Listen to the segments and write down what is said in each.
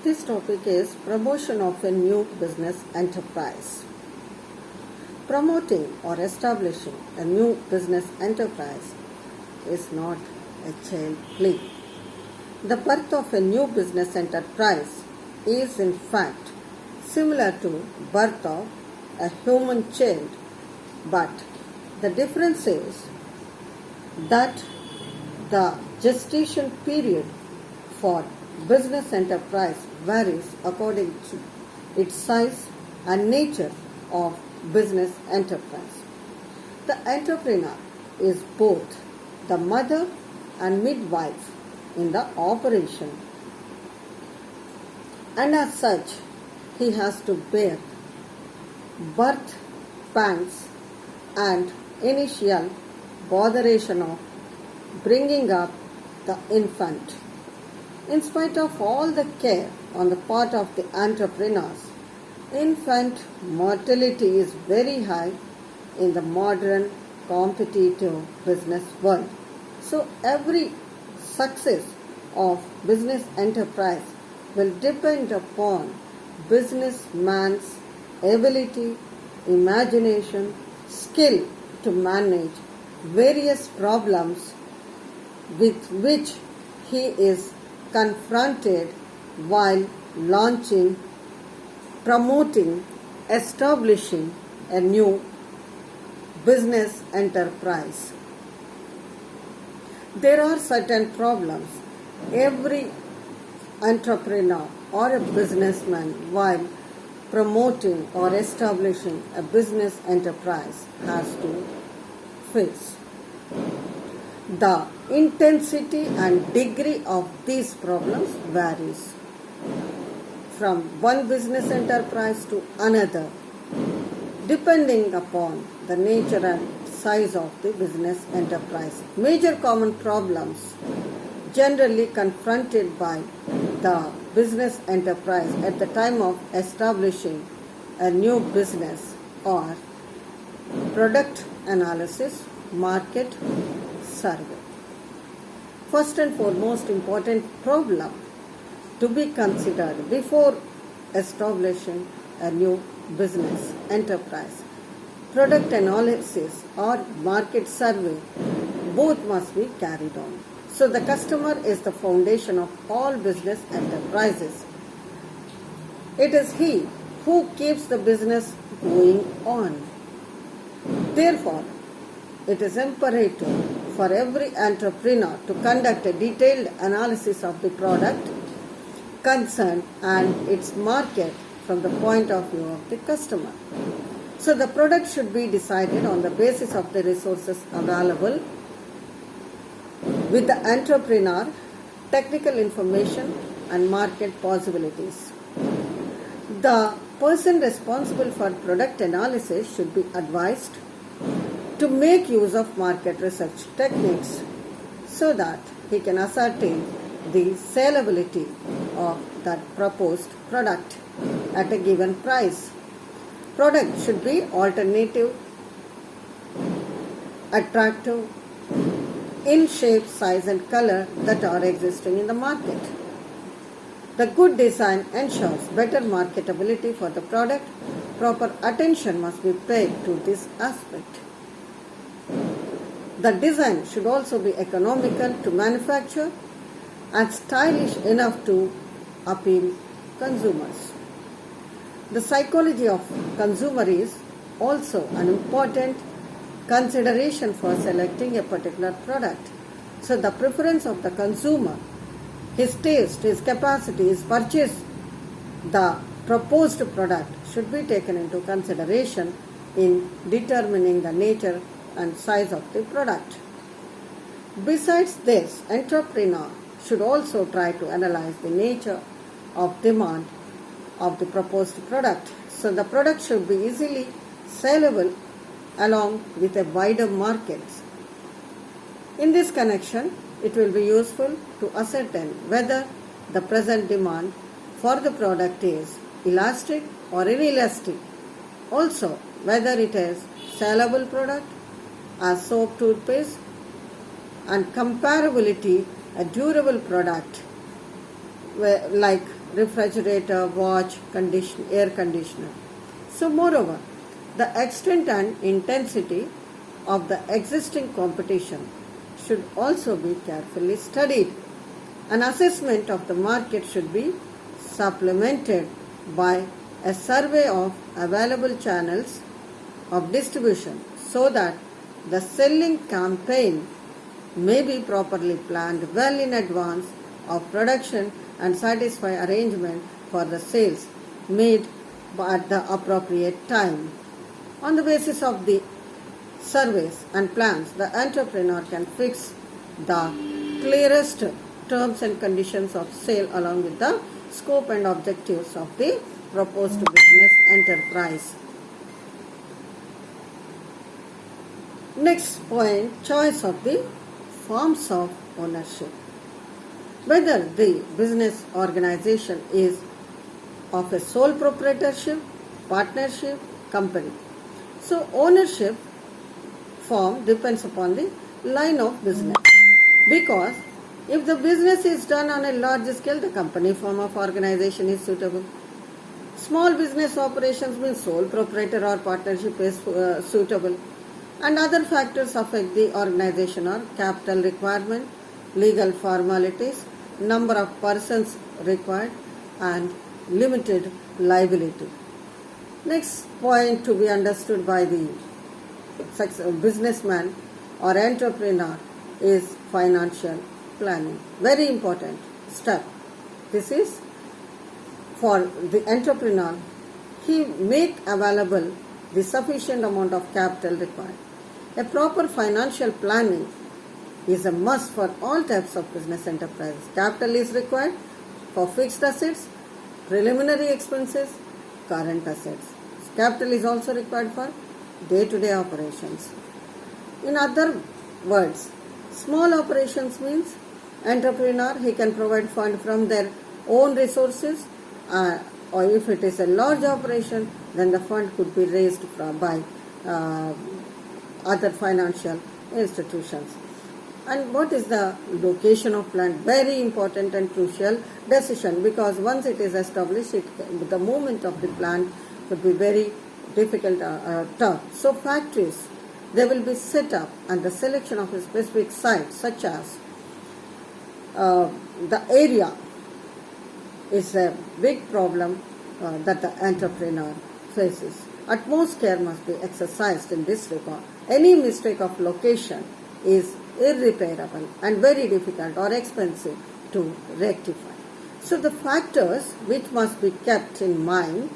This topic is promotion of a new business enterprise. Promoting or establishing a new business enterprise is not a child play. The birth of a new business enterprise is in fact similar to birth of a human child, but the difference is that the gestation period for business enterprise varies according to its size and nature of business enterprise. The entrepreneur is both the mother and midwife in the operation, and as such he has to bear birth pangs and initial botheration of bringing up the infant. In spite of all the care on the part of the entrepreneurs, infant mortality is very high in the modern competitive business world. So every success of business enterprise will depend upon businessman's ability, imagination, skill to manage various problems with which he is confronted while launching, promoting, establishing a new business enterprise. There are certain problems every entrepreneur or a businessman while promoting or establishing a business enterprise has to face. The intensity and degree of these problems varies from one business enterprise to another, depending upon the nature and size of the business enterprise. Major common problems generally confronted by the business enterprise at the time of establishing a new business are product analysis, market survey. First and foremost important problem to be considered before establishing a new business enterprise. Product analysis or market survey, both must be carried on. So the customer is the foundation of all business enterprises. It is he who keeps the business going on. Therefore, it is imperative for every entrepreneur to conduct a detailed analysis of the product concerned and its market from the point of view of the customer. So the product should be decided on the basis of the resources available with the entrepreneur, technical information and market possibilities. The person responsible for product analysis should be advised to make use of market research techniques so that he can ascertain the saleability of that proposed product at a given price. Product should be alternative, attractive, in shape, size and color that are existing in the market. The good design ensures better marketability for the product. Proper attention must be paid to this aspect. The design should also be economical to manufacture and stylish enough to appeal consumers. The psychology of consumer is also an important consideration for selecting a particular product. So the preference of the consumer, his taste, his capacity, his purchase, the proposed product should be taken into consideration in determining the nature and size of the product. Besides this, entrepreneur should also try to analyze the nature of demand of the proposed product. So the product should be easily saleable along with a wider market. In this connection, it will be useful to ascertain whether the present demand for the product is elastic or inelastic. Also, whether it is saleable product as soap, toothpaste, and comparability a durable product like refrigerator, watch, air conditioner. So moreover, the extent and intensity of the existing competition should also be carefully studied. An assessment of the market should be supplemented by a survey of available channels of distribution so that the selling campaign may be properly planned well in advance of production and satisfy arrangement for the sales made at the appropriate time. On the basis of the surveys and plans, the entrepreneur can fix the clearest terms and conditions of sale along with the scope and objectives of the proposed business enterprise. Next point, choice of the forms of ownership. Whether the business organization is of a sole proprietorship, partnership, company. So ownership form depends upon the line of business. Because if the business is done on a large scale, the company form of organization is suitable. Small business operations means sole proprietor or partnership is suitable. And other factors affect the organization are capital requirement, legal formalities, number of persons required, and limited liability. Next point to be understood by the businessman or entrepreneur is financial planning. Very important step. This is for the entrepreneur. He make available the sufficient amount of capital required. A proper financial planning is a must for all types of business enterprises. Capital is required for fixed assets, preliminary expenses, current assets. Capital is also required for day-to-day operations. In other words, small operations means entrepreneur, he can provide fund from their own resources, or if it is a large operation, then the fund could be raised by other financial institutions. And what is the location of plant? Very important and crucial decision, because once it is established, the movement of the plant could be very difficult, tough. So factories, they will be set up, and the selection of a specific site, such as the area, is a big problem that the entrepreneur faces. Utmost care must be exercised in this regard. Any mistake of location is irreparable and very difficult or expensive to rectify. So the factors which must be kept in mind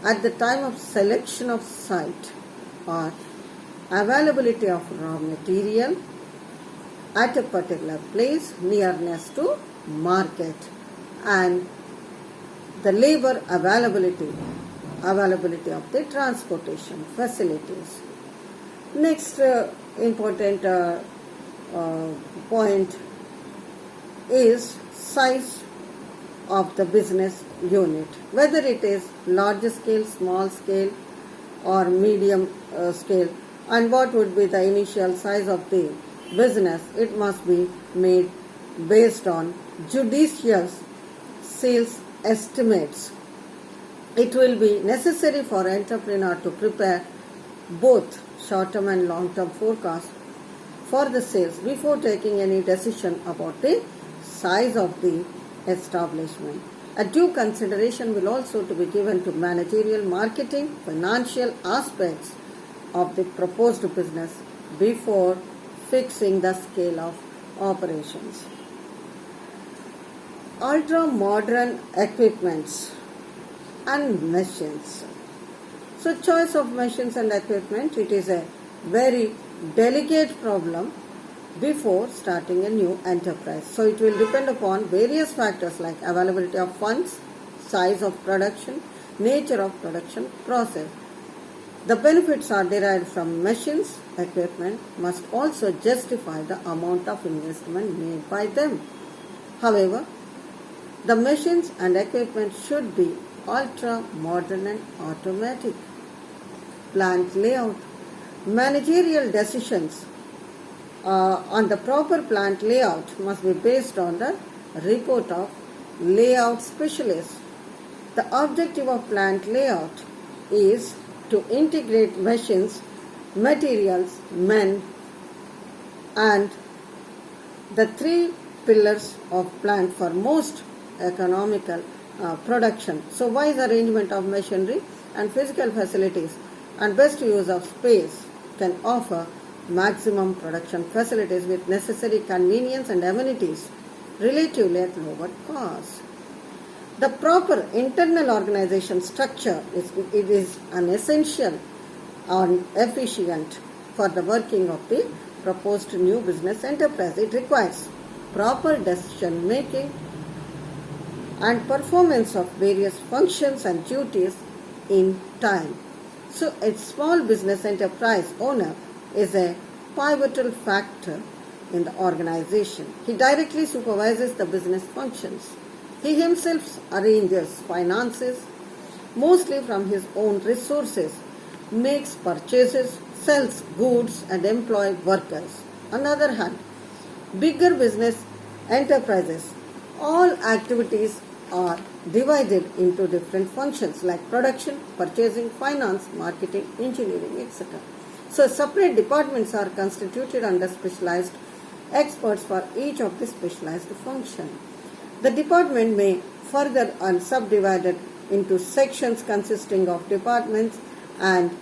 at the time of selection of site are availability of raw material at a particular place, nearness to market, and the labor availability of the transportation facilities. Next important point is size of the business unit, whether it is large scale, small scale, or medium scale, and what would be the initial size of the business. It must be made based on judicious sales estimates. It will be necessary for entrepreneur to prepare both short-term and long-term forecasts for the sales before taking any decision about the size of the establishment. A due consideration will also to be given to managerial, marketing, financial aspects of the proposed business before fixing the scale of operations. Ultra-modern equipments and machines. So choice of machines and equipment, it is a very delicate problem before starting a new enterprise. So it will depend upon various factors like availability of funds, size of production, nature of production process. The benefits are derived from machines. Equipment must also justify the amount of investment made by them. However, the machines and equipment should be ultra modern and automatic. Plant layout. Managerial decisions on the proper plant layout must be based on the report of layout specialist. The objective of plant layout is to integrate machines, materials, men, and the three pillars of plant for most economical production. So wise arrangement of machinery and physical facilities and best use of space can offer maximum production facilities with necessary convenience and amenities relatively at lower cost. The proper internal organization structure is an essential and efficient for the working of the proposed new business enterprise. It requires proper decision making and performance of various functions and duties in time. So a small business enterprise owner is a pivotal factor in the organization. He directly supervises the business functions. He himself arranges finances, mostly from his own resources, makes purchases, sells goods and employs workers. On the other hand, bigger business enterprises, all activities are divided into different functions like production, purchasing, finance, marketing, engineering, etc. So separate departments are constituted under specialized experts for each of the specialized function. The department may further and subdivided into sections consisting of departments and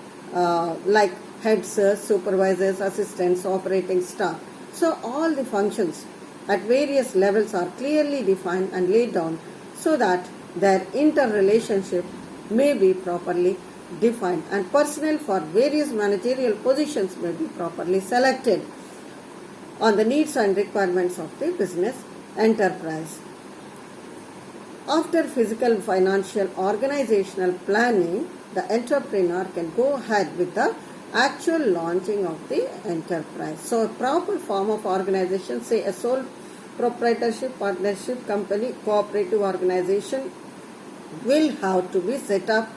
like heads, supervisors, assistants, operating staff. So all the functions at various levels are clearly defined and laid down so that their interrelationship may be properly defined and personnel for various managerial positions may be properly selected on the needs and requirements of the business enterprise. After physical, financial, organizational planning, the entrepreneur can go ahead with the actual launching of the enterprise. So a proper form of organization, say a sole proprietorship, partnership, company, cooperative organization, will have to be set up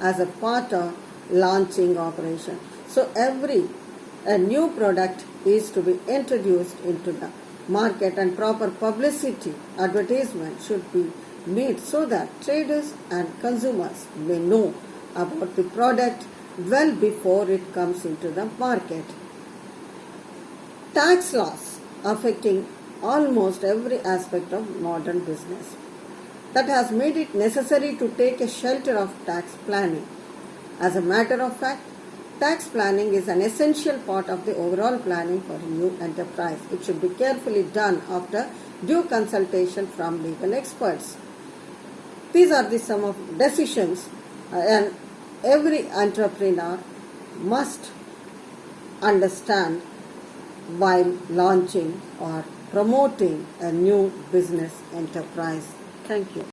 as a part of launching operation. So a new product is to be introduced into the market and proper publicity, advertisement should be made so that traders and consumers may know about the product well before it comes into the market. Tax laws affecting almost every aspect of modern business that has made it necessary to take a shelter of tax planning. As a matter of fact, tax planning is an essential part of the overall planning for a new enterprise. It should be carefully done after due consultation from legal experts. These are the some of decisions and every entrepreneur must understand while launching or promoting a new business enterprise. Thank you.